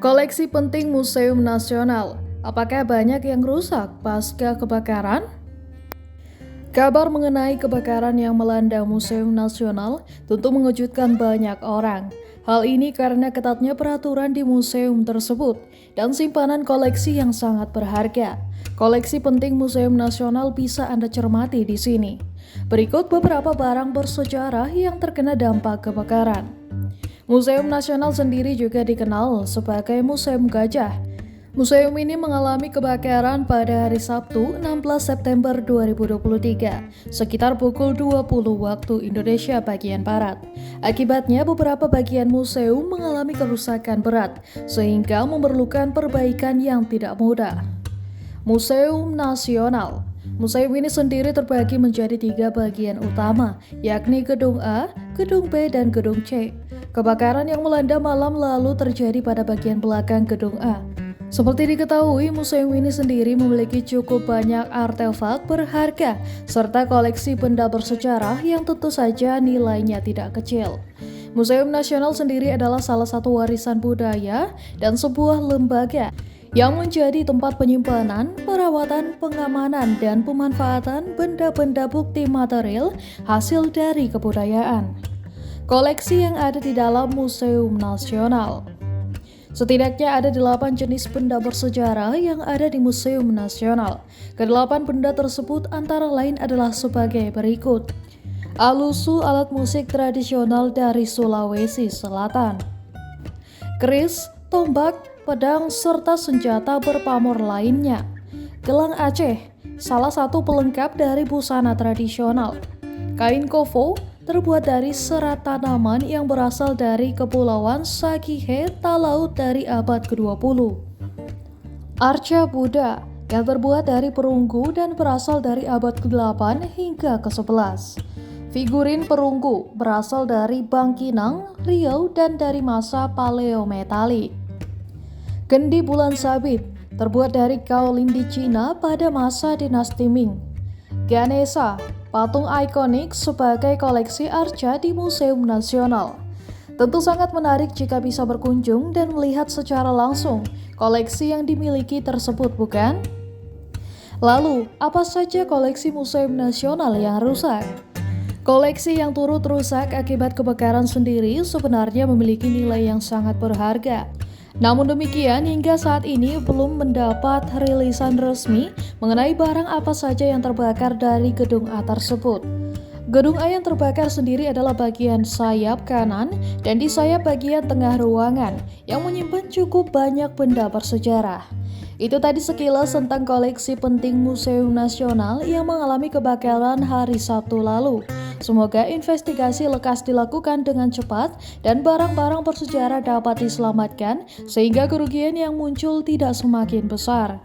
Koleksi penting Museum Nasional. Apakah banyak yang rusak pasca kebakaran? Kabar mengenai kebakaran yang melanda Museum Nasional tentu mengejutkan banyak orang. Hal ini karena ketatnya peraturan di museum tersebut dan simpanan koleksi yang sangat berharga. Koleksi penting Museum Nasional bisa Anda cermati di sini. Berikut beberapa barang bersejarah yang terkena dampak kebakaran. Museum Nasional sendiri juga dikenal sebagai Museum Gajah. Museum ini mengalami kebakaran pada hari Sabtu 16 September 2023 sekitar pukul 20 waktu Indonesia bagian Barat. Akibatnya beberapa bagian museum mengalami kerusakan berat sehingga memerlukan perbaikan yang tidak mudah. Museum Nasional. Museum ini sendiri terbagi menjadi 3 bagian utama, yakni Gedung A, Gedung B, dan Gedung C. Kebakaran yang melanda malam lalu terjadi pada bagian belakang Gedung A. Seperti diketahui, museum ini sendiri memiliki cukup banyak artefak berharga serta koleksi benda bersejarah yang tentu saja nilainya tidak kecil. Museum Nasional sendiri adalah salah satu warisan budaya dan sebuah lembaga yang menjadi tempat penyimpanan, perawatan, pengamanan, dan pemanfaatan benda-benda bukti material hasil dari kebudayaan. Koleksi yang ada di dalam Museum Nasional. Setidaknya ada 8 jenis benda bersejarah yang ada di Museum Nasional. Kedelapan benda tersebut antara lain adalah sebagai berikut. Alusu, alat musik tradisional dari Sulawesi Selatan. Keris, tombak, pedang, serta senjata berpamor lainnya. Gelang Aceh, salah satu pelengkap dari busana tradisional. Kain kofo, terbuat dari serat tanaman yang berasal dari Kepulauan Sakihe, Talaut dari abad ke-20. Arca Buddha, yang terbuat dari perunggu dan berasal dari abad ke-8 hingga ke-11. Figurin perunggu berasal dari Bangkinang, Riau, dan dari masa Paleometalik. Kendi bulan sabit, terbuat dari kaolin di Cina pada masa dinasti Ming. Ganesha, patung ikonik sebagai koleksi arca di Museum Nasional. Tentu sangat menarik jika bisa berkunjung dan melihat secara langsung koleksi yang dimiliki tersebut, bukan? Lalu, apa saja koleksi Museum Nasional yang rusak? Koleksi yang turut rusak akibat kebakaran sendiri sebenarnya memiliki nilai yang sangat berharga. Namun demikian, hingga saat ini belum mendapat rilisan resmi mengenai barang apa saja yang terbakar dari Gedung A tersebut. Gedung A yang terbakar sendiri adalah bagian sayap kanan dan di sayap bagian tengah ruangan yang menyimpan cukup banyak benda bersejarah. Itu tadi sekilas tentang koleksi penting Museum Nasional yang mengalami kebakaran hari Sabtu lalu. Semoga investigasi lekas dilakukan dengan cepat dan barang-barang bersejarah dapat diselamatkan sehingga kerugian yang muncul tidak semakin besar.